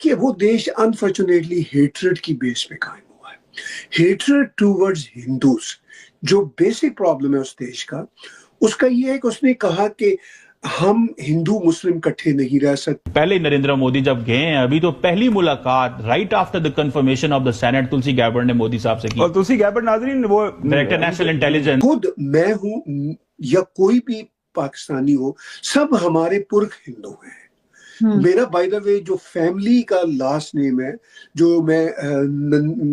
कि वो देश अनफॉर्चुनेटली हेट्रेड की बेस पे कायम हुआ है। हेट्रेड टूवर्ड्स हिंदूज जो बेसिक प्रॉब्लम है उस देश का, उसका ये है कि उसने कहा कि हम हिंदू मुस्लिम इकट्ठे नहीं रह सकते। पहले नरेंद्र मोदी जब गए हैं, अभी तो पहली मुलाकात right after the confirmation of the senate Tulsi Gabbard ने मोदी साहब से की। और तुलसी गैबर्ट नाजरीन वो डायरेक्टर नेशनल इंटेलिजेंस, खुद मैं हूं या कोई भी पाकिस्तानी हो, सब हमारे पुरख हिंदू हैं। मेरा बाय द वे जो फैमिली का लास्ट नेम है, जो मैं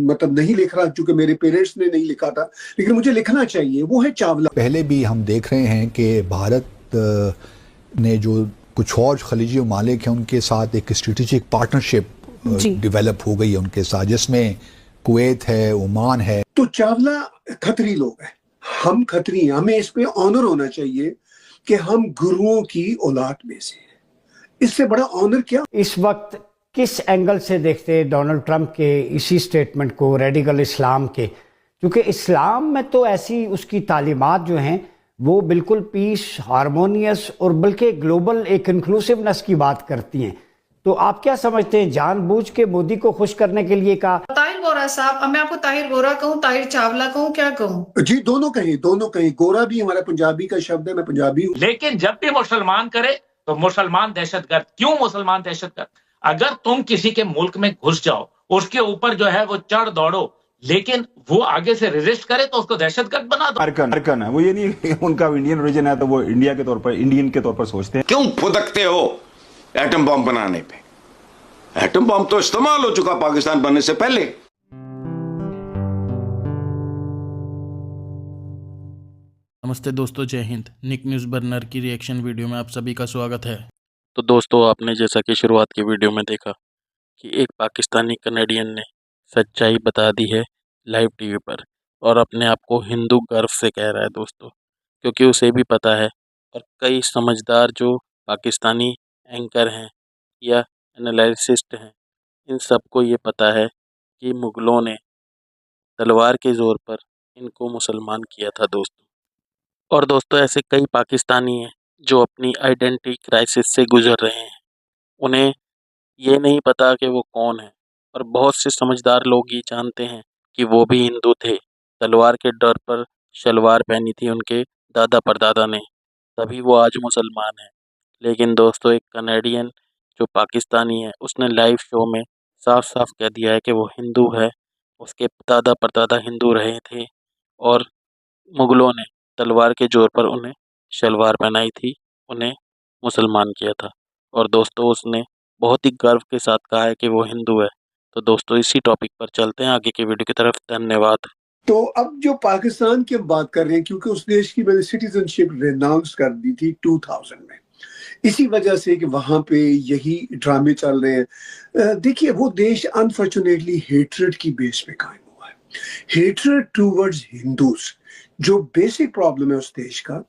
मतलब नहीं लिख रहा क्योंकि मेरे पेरेंट्स ने नहीं लिखा था, लेकिन मुझे लिखना चाहिए, वो है चावला। पहले भी हम देख रहे हैं कि भारत ने जो कुछ और खलीजी ममालिक हैं उनके साथ एक स्ट्रेटेजिक पार्टनरशिप डेवलप हो गई है उनके साथ, जिसमें कुवैत है, ओमान है। तो चावला खतरी लोग हैं, हम खतरी, हमें इस पे ऑनर होना चाहिए कि हम गुरुओं की औलाद में से हैं। इससे बड़ा ऑनर क्या? इस वक्त किस एंगल से देखते हैं डोनाल्ड ट्रंप के इसी स्टेटमेंट को, रेडिकल इस्लाम के? क्योंकि इस्लाम में तो ऐसी उसकी तालीमात जो हैं वो बिल्कुल पीस, हारमोनियस और बल्कि ग्लोबल एक इंक्लूसिवनेस की बात करती हैं। तो आप क्या समझते हैं, जानबूझ के मोदी को खुश करने के लिए कहा? ताहिर वोरा साहब, अब मैं आपको ताहिर वोरा कहूँ, ताहिर चावला कहूँ, क्या कहूँ? जी दोनों कहीं, दोनों कहीं। गोरा भी हमारा पंजाबी का शब्द है, मैं पंजाबी हूँ। लेकिन जब भी मुसलमान करे तो मुसलमान दहशतगर्द। क्यों मुसलमान दहशतगर्द? अगर तुम किसी के मुल्क में घुस जाओ, उसके ऊपर जो है वो चढ़ दौड़ो, लेकिन वो आगे से रेजिस्ट करे तो उसको दहशतगर्द बना दो। अरकन है वो, ये नहीं उनका इंडियन ओरिजिन है तो वो इंडिया के तौर पर, इंडियन के तौर पर सोचते हैं। क्यों फुदकते हो एटम बम बनाने पे? एटम बम तो इस्तेमाल हो चुका पाकिस्तान बनने से पहले। नमस्ते दोस्तों, जय हिंद। निक न्यूज़ बर्नर की रिएक्शन वीडियो में आप सभी का स्वागत है। तो दोस्तों, आपने जैसा कि शुरुआत की वीडियो में देखा कि एक पाकिस्तानी कनेडियन ने सच्चाई बता दी है लाइव टीवी पर, और अपने आप को हिंदू गर्व से कह रहा है दोस्तों, क्योंकि उसे भी पता है और कई समझदार जो पाकिस्तानी एंकर हैं या एनालिसिस्ट हैं, इन सबको ये पता है कि मुग़लों ने तलवार के ज़ोर पर इनको मुसलमान किया था दोस्तों। और दोस्तों, ऐसे कई पाकिस्तानी हैं जो अपनी आइडेंटिटी क्राइसिस से गुजर रहे हैं। उन्हें ये नहीं पता कि वो कौन है, और बहुत से समझदार लोग ये जानते हैं कि वो भी हिंदू थे। तलवार के डर पर शलवार पहनी थी उनके दादा परदादा ने, तभी वो आज मुसलमान हैं। लेकिन दोस्तों, एक कनेडियन जो पाकिस्तानी है, उसने लाइव शो में साफ साफ कह दिया है कि वो हिंदू है, उसके दादा परदादा हिंदू रहे थे और मुग़लों ने तलवार के ज़ोर पर उन्हें शलवार पहनाई थी, उन्हें मुसलमान किया था। और दोस्तों, उसने बहुत ही गर्व के साथ कहा है कि वो हिंदू है। तो दोस्तों, इसी टॉपिक पर चलते हैं आगे की वीडियो की तरफ। धन्यवाद। तो अब जो पाकिस्तान की हम बात कर रहे हैं, क्योंकि उस देश की मैंने सिटीजनशिप रेनाउंस कर दी थी 2000 में, इसी वजह से कि वहां पे यही ड्रामे चल रहे हैं। देखिए, वो देश अनफॉर्चुनेटली हेट्रेड की बेस पे कायम हुआ है। हेट्रेड टूवर्ड्स हिंदूज जो बेसिक प्रॉब्लम है उस देश का,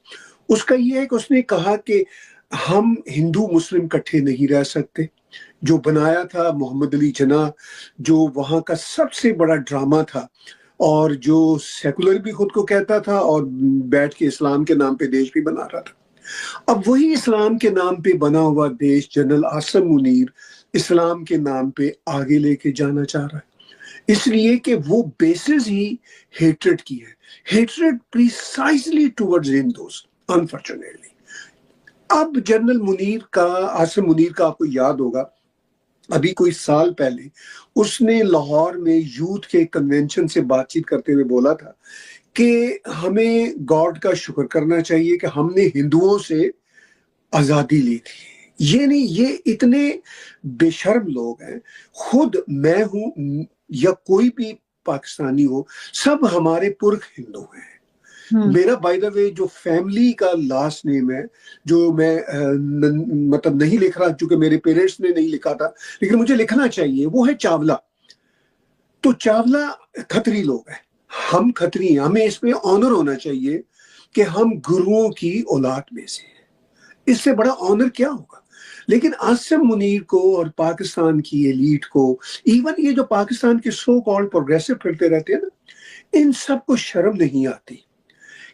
उसका ये है कि उसने कहा कि हम हिंदू मुस्लिम इकट्ठे नहीं रह सकते। जो बनाया था मोहम्मद अली जिन्ना, जो वहां का सबसे बड़ा ड्रामा था, और जो सेकुलर भी खुद को कहता था और बैठ के इस्लाम के नाम पे देश भी बना रहा था। अब वही इस्लाम के नाम पे बना हुआ देश जनरल आसिम मुनीर इस्लाम के नाम पे आगे लेके जाना चाह रहा है, इसलिए कि वो बेसिस ही हेट्रेड की है। Hatred precisely towards Hindus, unfortunately. अब जनरल मुनीर का, आसिम मुनीर का आपको याद होगा, अभी कोई साल पहले उसने लाहौर में यूथ के कन्वेंशन से बातचीत करते हुए बोला था कि हमें गॉड का शुक्र करना चाहिए कि हमने हिंदुओं से आजादी ली थी। ये नहीं, ये इतने बेशर्म लोग हैं। खुद मैं हूं या कोई भी पाकिस्तानी हो, सब हमारे पुरख हिंदू हैं। मेरा बाय द वे जो फैमिली का लास्ट नेम है, जो मैं मतलब नहीं लिख रहा क्योंकि मेरे पेरेंट्स ने नहीं लिखा था, लेकिन मुझे लिखना चाहिए, वो है चावला। तो चावला खतरी लोग हैं, हम खतरी, हमें इस पे ऑनर होना चाहिए कि हम गुरुओं की औलाद में से हैं। इससे बड़ा ऑनर क्या होगा? लेकिन आसिम मुनीर को और पाकिस्तान की एलीट को, इवन ये जो पाकिस्तान के सो कॉल्ड प्रोग्रेसिव फिरते रहते हैं ना, इन सबको शर्म नहीं आती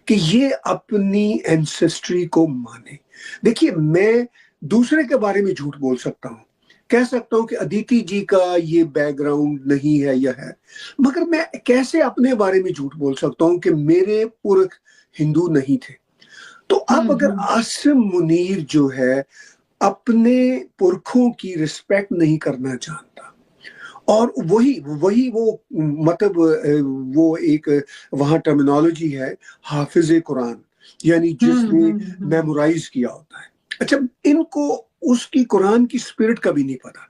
कि ये अपनी एंसेस्ट्री को माने। देखिए, मैं दूसरे के बारे में झूठ बोल सकता हूं, कह सकता हूं कि अदिति जी का ये बैकग्राउंड नहीं है या है, मगर मैं कैसे अपने बारे में झूठ बोल सकता हूं कि मेरे पुरख हिंदू नहीं थे। तो अब अगर आसिम मुनीर जो है अपने पुरखों की रिस्पेक्ट नहीं करना जानता, और वही वो मतलब वो एक वहां टर्मिनोलॉजी है हाफिज कुरान, यानी जिसने मेमोराइज किया होता है। अच्छा, इनको उसकी कुरान की स्पिरिट का भी नहीं पता।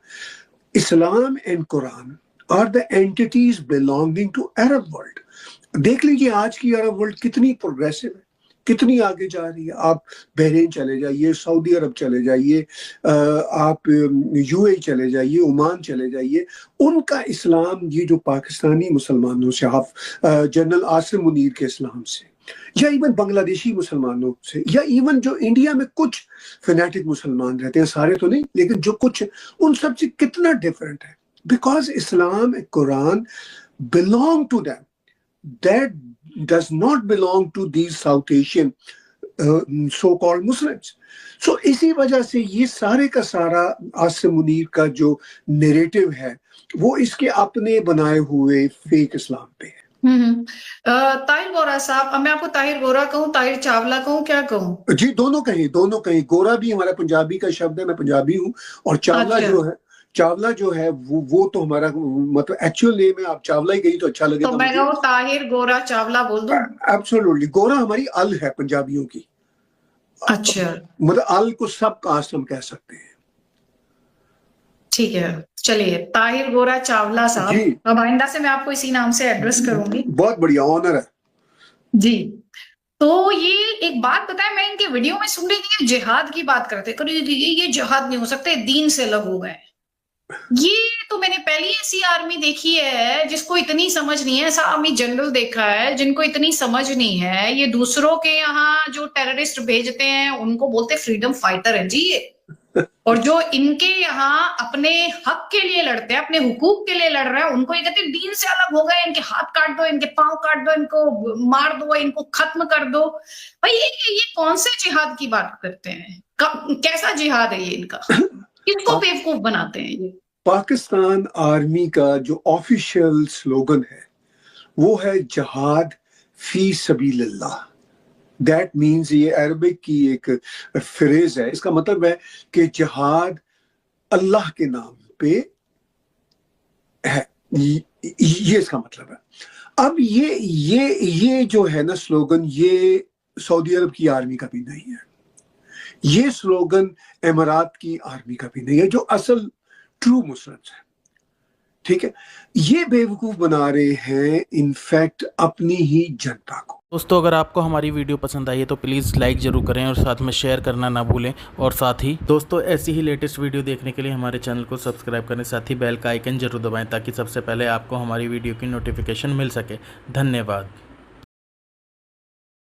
Islam and Quran are the entities belonging to Arab world. देख लीजिए आज की अरब वर्ल्ड कितनी प्रोग्रेसिव है, कितनी आगे जा रही है। आप बहरीन चले जाइए, सऊदी अरब चले जाइए, आप यूएई चले जाइए, ओमान चले जाइए, उनका इस्लाम ये जो पाकिस्तानी मुसलमानों से, जनरल आसिम मुनीर के इस्लाम से, या इवन बांग्लादेशी मुसलमानों से, या इवन जो इंडिया में कुछ फैनेटिक मुसलमान रहते हैं, सारे तो नहीं लेकिन जो कुछ, उन सब से कितना डिफरेंट है। Because Islam and Quran belong to them, that does not belong to these South Asian so-called Muslims. So इसी वजह से ये सारे का सारा आसिम मुनीर का जो नैरेटिव है वो इसके अपने बनाए हुए फेक इस्लाम पे है। ताहिर गोरा साहब, अब मैं आपको ताहिर गोरा कहूँ, ताहिर चावला कहूँ, क्या कहूँ? जी, दोनों कहीं। गोरा भी हमारा पंजाबी का शब्द है, मैं पंजाबी हूँ, और चावला जो है वो तो हमारा मतलब एक्चुअल नेम है। आप चावला ही गई तो अच्छा लगे, तो मैं कहूँ ताहिर गोरा चावला बोल दूं? एब्सोल्युटली। गोरा हमारी अल है पंजाबियों की। अच्छा, मतलब अल को सब कास्ट हम कह सकते हैं। ठीक है, चलिए ताहिर गोरा चावला साहब, अब आइंदा से मैं आपको इसी नाम से एड्रेस करूंगी। बहुत बढ़िया, ऑनर है जी। तो ये एक बात बताएं, मैं इनके वीडियो में सुन रही थी जिहाद की बात करते, ये जिहाद नहीं हो सकते, दीन से अलग हो गए। ये तो मैंने पहली ऐसी आर्मी देखी है जिसको इतनी समझ नहीं है, ऐसा आर्मी जनरल देखा है जिनको इतनी समझ नहीं है। ये दूसरों के यहाँ जो टेररिस्ट भेजते हैं उनको बोलते फ्रीडम फाइटर है जी ये, और जो इनके यहाँ अपने हक के लिए लड़ते हैं, अपने हुकूक के लिए लड़ रहे हैं, उनको ये कहते हैं दीन से अलग हो गए, इनके हाथ काट दो, इनके पांव काट दो, इनको मार दो, इनको खत्म कर दो। भाई ये कौन से जिहाद की बात करते हैं? कैसा जिहाद है ये इनका? किसको बेवकूफ बनाते हैं ये? पाकिस्तान आर्मी का जो ऑफिशियल स्लोगन है वो है जहाद फी सबीलिल्लाह। दैट मीन्स, ये अरबिक की एक फ्रेज है, इसका मतलब है कि जहाद अल्लाह के नाम पे है, ये इसका मतलब है। अब ये जो है ना स्लोगन, ये सऊदी अरब की आर्मी का भी नहीं है, ये स्लोगन इमारात की आर्मी का भी नहीं है, जो असल ट्रू मुस्लिम्स है। ठीक है, ये बेवकूफ बना रहे हैं इनफैक्ट अपनी ही जनता को। दोस्तों, अगर आपको हमारी वीडियो पसंद आई है तो प्लीज़ लाइक ज़रूर करें और साथ में शेयर करना ना भूलें। और साथ ही दोस्तों, ऐसी ही लेटेस्ट वीडियो देखने के लिए हमारे चैनल को सब्सक्राइब करें, साथ ही बेल का आइकन जरूर दबाएं ताकि सबसे पहले आपको हमारी वीडियो की नोटिफिकेशन मिल सके। धन्यवाद।